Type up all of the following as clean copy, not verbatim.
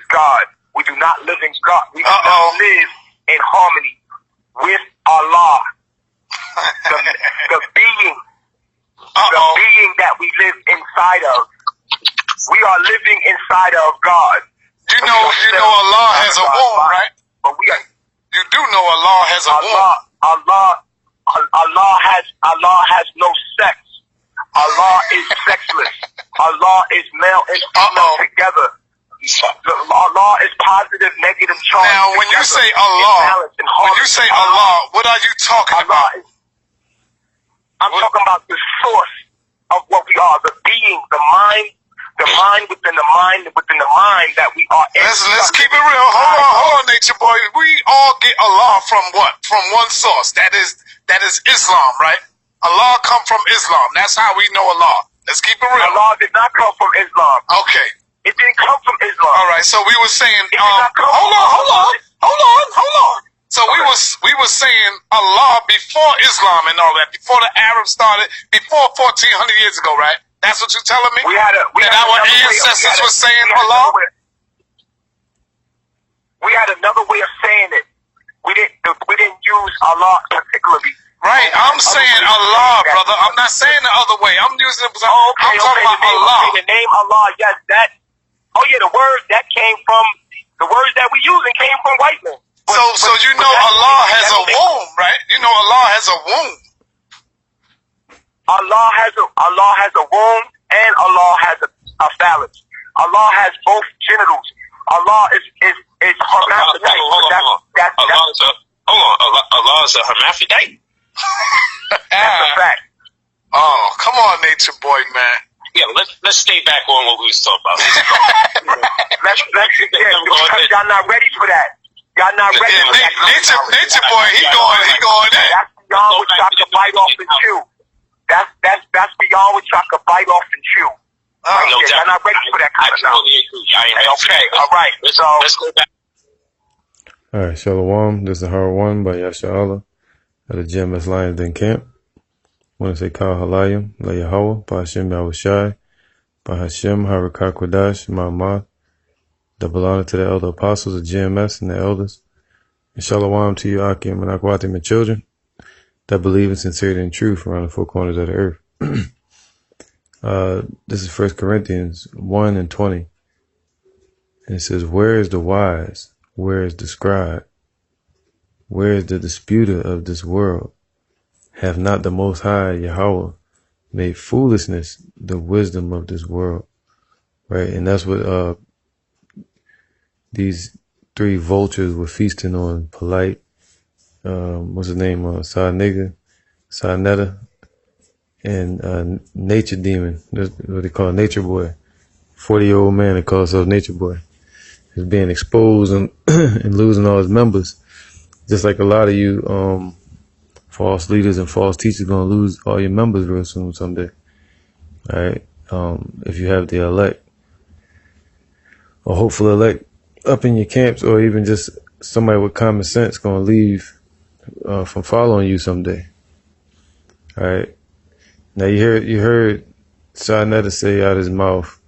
God. We do not live in God. We do not live in harmony with Allah, the being that we live inside of. We are living inside of God. You know Allah has a womb, right? But you do know Allah has a womb. Allah has no sex. Allah is sexless. Allah is male and female together. Allah is positive, negative charge. Now, when you say Allah, what are you talking about? I'm talking about the source of what we are, the being, the mind within the mind within the mind that we are. Let's keep it real. Hold on, Nature Boy. We all get Allah from what? From one source. That is Islam, right? Allah come from Islam. That's how we know Allah. Let's keep it real. Allah did not come from Islam. Okay. It didn't come from Islam. All right. So we were saying, hold on. So we were saying Allah before Islam and all that, before the Arabs started, before 1400 years ago, right? That's what you're telling me? That our ancestors were saying Allah? We had another way of saying it. We didn't use Allah particularly. Right, I'm saying Allah, brother. I'm not saying the other way. I'm using it. I'm talking about Allah. The name Allah, yes, the words that came from the words that we using came from white men. So you know Allah has a womb, right? You know Allah has a womb. Allah has a womb and Allah has a phallus. Allah has both genitals. Allah is hermaphrodite. Allah is a hermaphrodite. That's a fact. Oh, come on, Nature Boy, man. Yeah, let's stay back on what we was talking about. Because y'all not ready for that. Y'all not ready for that. Nature Boy, he going in. That's beyond what y'all can bite off and chew. That's beyond what y'all can bite off and chew. Y'all not ready for that kind of stuff. Okay, all right. So let's go back. All right, Shalom. This is Hard One by Yasha Allah at the GMS Lions Den Camp. I want to say Kal Halayim, La Yahweh, Pa Hashem Yahushai, Pa Hashem Harakah Kodash, Ma'amah. Double honor to the elder apostles of GMS and the elders. And Shalom to you, Akim and Akwatim and children that believe in sincerity and truth around the four corners of the earth. This is 1 Corinthians 1 and 20. And it says, where is the wise? Where is the scribe? Where is the disputer of this world? Have not the Most High Yahweh made foolishness the wisdom of this world? Right? And that's what these three vultures were feasting on. Polite, what's his name? Sarnetta, and Nature Demon. That's what they call Nature Boy. 40-year-old man that calls himself Nature Boy. He's being exposed and, and losing all his members. Just like a lot of you false leaders and false teachers going to lose all your members real soon someday. All right? If you have the elect, or hopeful elect up in your camps, or even just somebody with common sense going to leave from following you someday. All right? Now you heard Sarnetta say out of his mouth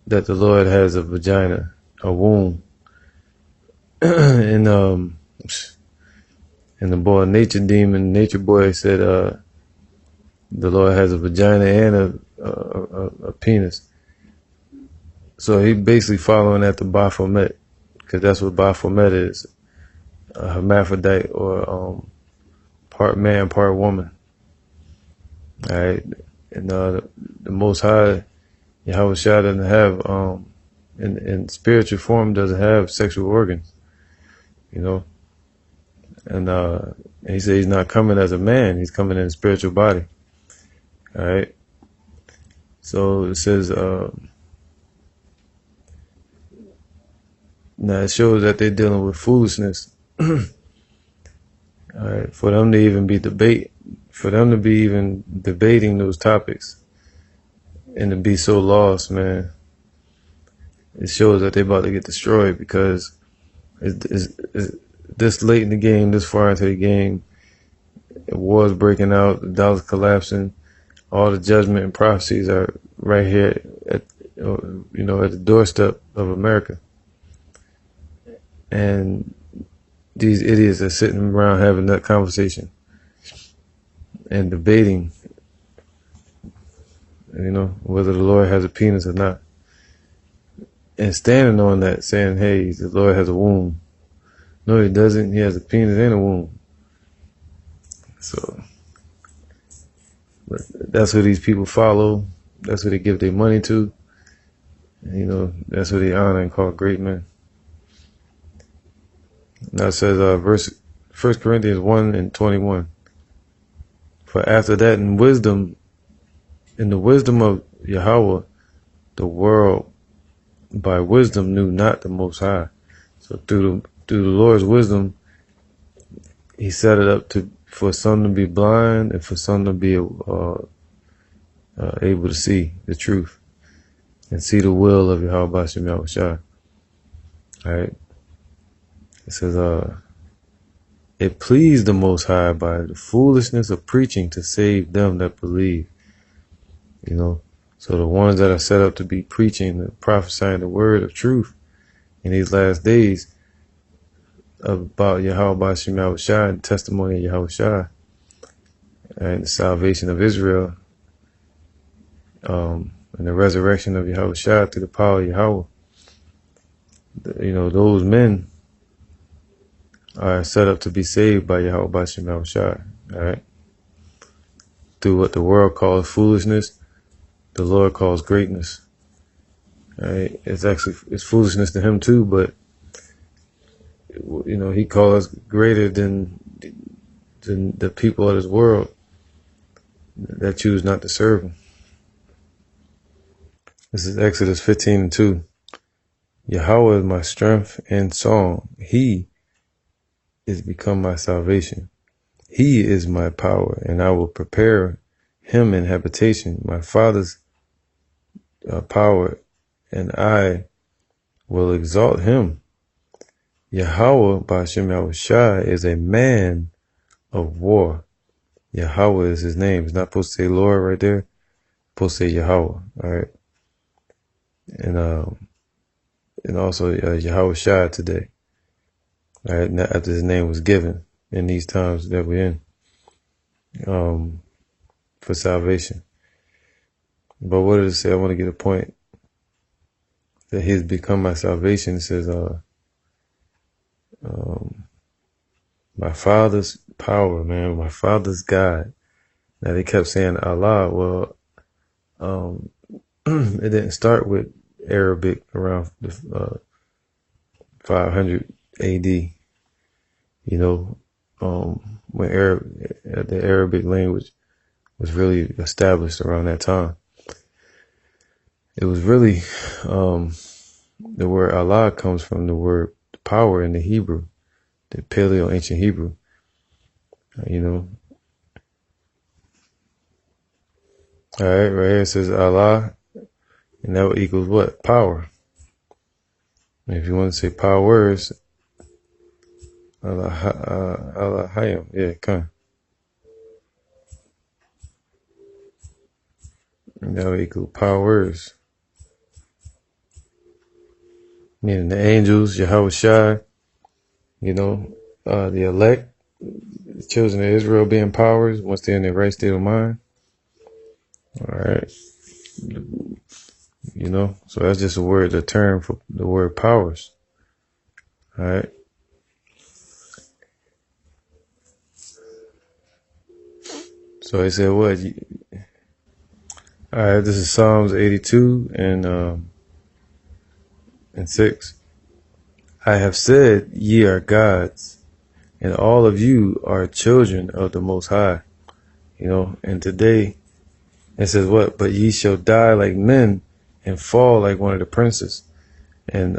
that the Lord has a vagina, a womb. And the boy Nature Boy said the Lord has a vagina and a penis. So he basically following after Baphomet, because that's what Baphomet is, a hermaphrodite, or part man, part woman. All right, and the Most High Yahweh Shah doesn't have in spiritual form doesn't have sexual organs, you know. And he said he's not coming as a man; he's coming in a spiritual body. All right. So it says now it shows that they're dealing with foolishness. All right, for them to even be debating those topics, and to be so lost, man, it shows that they're about to get destroyed, because it's this late in the game, this far into the game, wars breaking out, the dollar's collapsing, all the judgment and prophecies are right here at the doorstep of America. And these idiots are sitting around having that conversation and debating, whether the Lord has a penis or not. And standing on that, saying, hey, the Lord has a womb. No, he doesn't. He has a penis and a womb. So, but that's who these people follow. That's who they give their money to. And, that's who they honor and call great men. Now it says, 1 Corinthians 1:21. For after that, in the wisdom of Yahweh, the world by wisdom knew not the Most High. So through the Lord's wisdom, He set it up for some to be blind and for some to be able to see the truth and see the will of Yahweh B'Shem Yahushua. Alright. It says, it pleased the Most High by the foolishness of preaching to save them that believe. So the ones that are set up to be preaching and prophesying the word of truth in these last days about Yahweh B'Shem Yahushua and testimony of Yahushua and the salvation of Israel, and the resurrection of Yahushua through the power of Yahweh. Those men are set up to be saved by Yahweh B'Shem Yahushua. Alright? Through what the world calls foolishness, the Lord calls greatness. Alright? It's foolishness to Him too, but He calls us greater than the people of this world that choose not to serve Him. This is Exodus 15:2. Yahweh is my strength and song. He is become my salvation. He is my power, and I will prepare Him in habitation, my Father's power, and I will exalt Him. Yahweh B'Shem Yahushua is a man of war. Yahweh is His name. It's not supposed to say Lord right there. It's supposed to say Yahweh. All right. And also Yahushua today. All right. After His name was given in these times that we're in, for salvation. But what did it say? I want to get a point that He's become my salvation. It says, my Father's power, man, my Father's God. Now they kept saying Allah. Well, it didn't start with Arabic around 500 AD. When the Arabic language was really established around that time. It was really, the word Allah comes from the word power in the Hebrew, the Paleo ancient Hebrew. All right, right here it says Allah, and that equals what? Power. And if you want to say powers, Allah Hayam, yeah, come. And that would equal powers. Meaning the angels, Yahushua, the elect, the children of Israel being powers once they're in their right state of mind. All right. So that's just a term for the word powers. All right. So he said what? All right, this is Psalms 82 and 6. I have said, ye are gods, and all of you are children of the Most High. And today it says what? But ye shall die like men and fall like one of the princes. And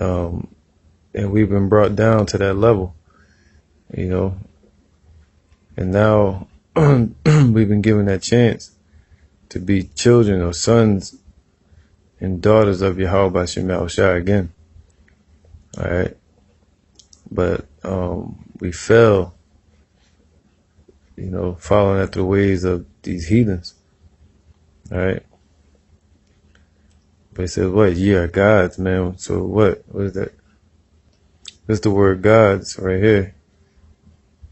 we've been brought down to that level, and now we've been given that chance to be children or sons and daughters of Yahweh B'Shem Yahushua again. All right. But we fell, following after the ways of these heathens. All right. But it says what? Ye are gods, man. So what? What is that? This is the word gods right here.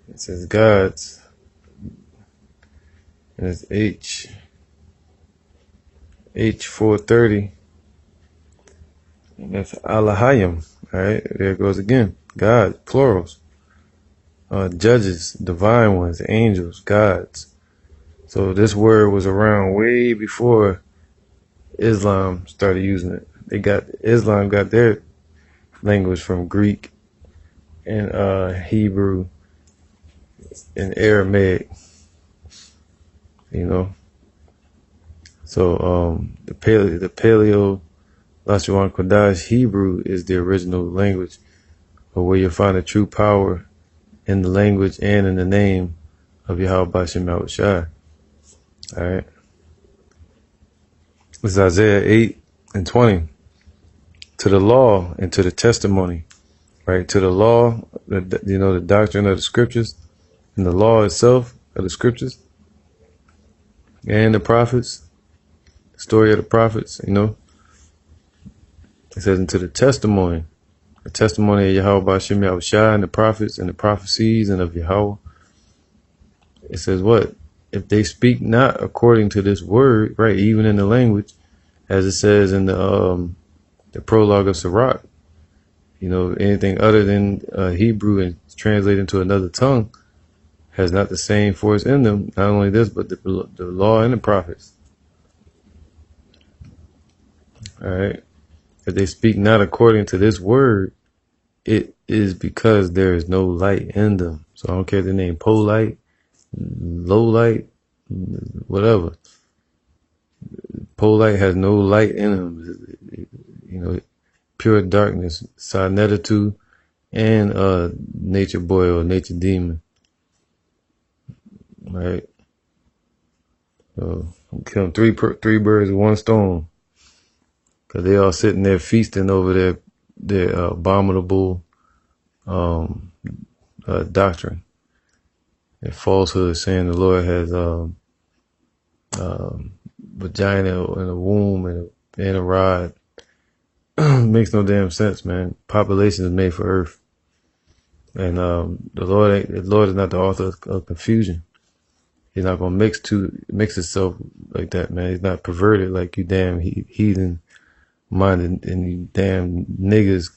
It says gods. And it's H430. And that's Alahayim. Alright, there it goes again. God, plurals. Judges, divine ones, angels, gods. So this word was around way before Islam started using it. Islam got their language from Greek and Hebrew and Aramaic. You know. So the Paleo Lashawan Kodash Hebrew is the original language, but where you'll find the true power in the language and in the name of Yahweh Bashim Yahushua. Alright. This is Isaiah 8:20. To the law and to the testimony. Right? To the law, the doctrine of the scriptures, and the law itself of the scriptures, and the prophets, the story of the prophets, It says, into the testimony of Yahweh Bashim Yahushua and the prophets and the prophecies and of Yahweh. It says what? If they speak not according to this word, right, even in the language, as it says in the prologue of Sirach, anything other than Hebrew and translated into another tongue has not the same force in them. Not only this, but the law and the prophets. All right. If they speak not according to this word, it is because there is no light in them. So I don't care if they name polite, low light, whatever. Polite has no light in them. Pure darkness, Sarnetatu, and nature boy or nature demon. Right. So I'm killing three birds with one stone, because they all sitting there feasting over their abominable doctrine, their falsehood, saying the Lord has vagina and a womb and a rod. Makes no damn sense, man. Population is made for Earth, and the Lord is not the author of confusion. He's not gonna mix itself like that, man. He's not perverted like you damn heathen minded and you damn niggas,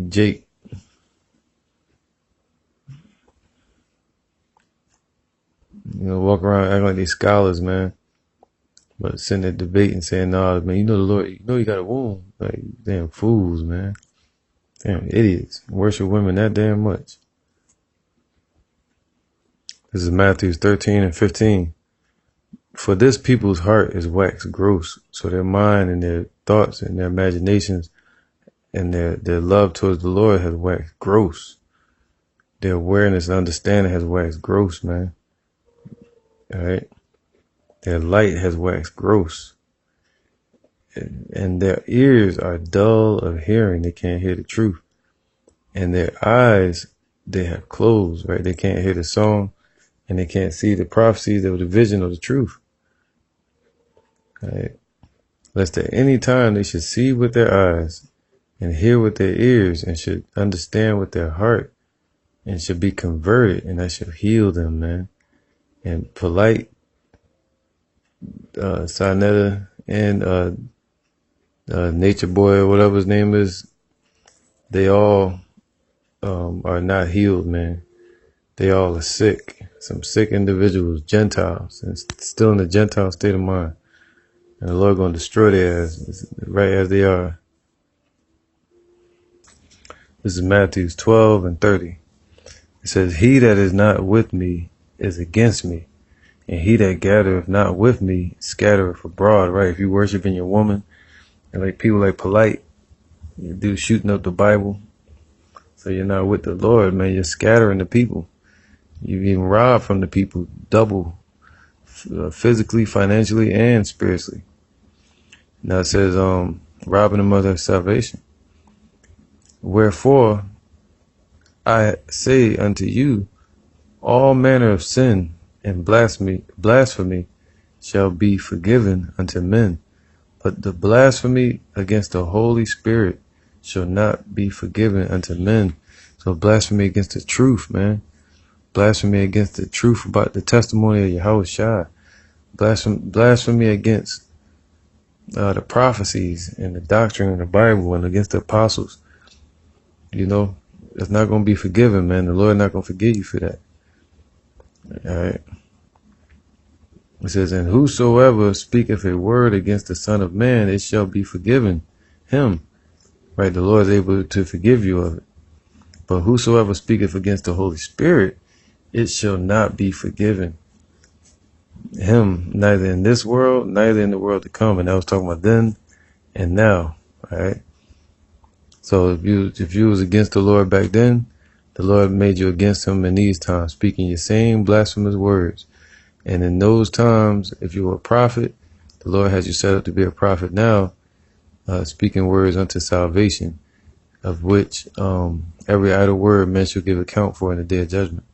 Jake. Walk around acting like these scholars, man. But sitting there debating, saying, "Nah, man, the Lord, you got a womb." Like, damn fools, man. Damn idiots. Worship women that damn much. This is Matthew 13:15. For this people's heart is waxed gross, so their mind and their thoughts and their imaginations and their love towards the Lord has waxed gross. Their awareness and understanding has waxed gross, man. All right. Their light has waxed gross. And their ears are dull of hearing. They can't hear the truth. And their eyes, they have closed, right? They can't hear the song, and they can't see the prophecies of the vision of the truth. All right. Lest at any time they should see with their eyes and hear with their ears and should understand with their heart and should be converted, and that should heal them, man. And polite, Sarnetta and Nature Boy or whatever his name is, they all are not healed, man. They all are sick. Some sick individuals, Gentiles, and still in the Gentile state of mind. And the Lord going to destroy their asses right as they are. This is Matthew 12:30. It says, "He that is not with me is against me, and he that gathereth not with me scattereth abroad." Right? If you worshiping your woman, and like people like polite, you do shooting up the Bible, so you're not with the Lord, man. You're scattering the people. You even rob from the people double, physically, financially, and spiritually. Now it says, robbing them of their salvation. "Wherefore I say unto you, all manner of sin and blasphemy shall be forgiven unto men, but the blasphemy against the Holy Spirit shall not be forgiven unto men. So blasphemy against the truth, man. Blasphemy against the truth about the testimony of Yahweh Shai. Blasphemy against the prophecies and the doctrine of the Bible and against the apostles. You know, it's not going to be forgiven, man. The Lord not going to forgive you for that. All right. It says, and whosoever speaketh a word against the Son of Man, it shall be forgiven him. Right? The Lord is able to forgive you of it. But whosoever speaketh against the Holy Spirit, it shall not be forgiven him, neither in this world, neither in the world to come. And I was talking about then and now. All right. So if you was against the Lord back then, the Lord made you against him in these times, speaking your same blasphemous words. And in those times, if you were a prophet, the Lord has you set up to be a prophet now, speaking words unto salvation, of which every idle word men shall give account for in the day of judgment.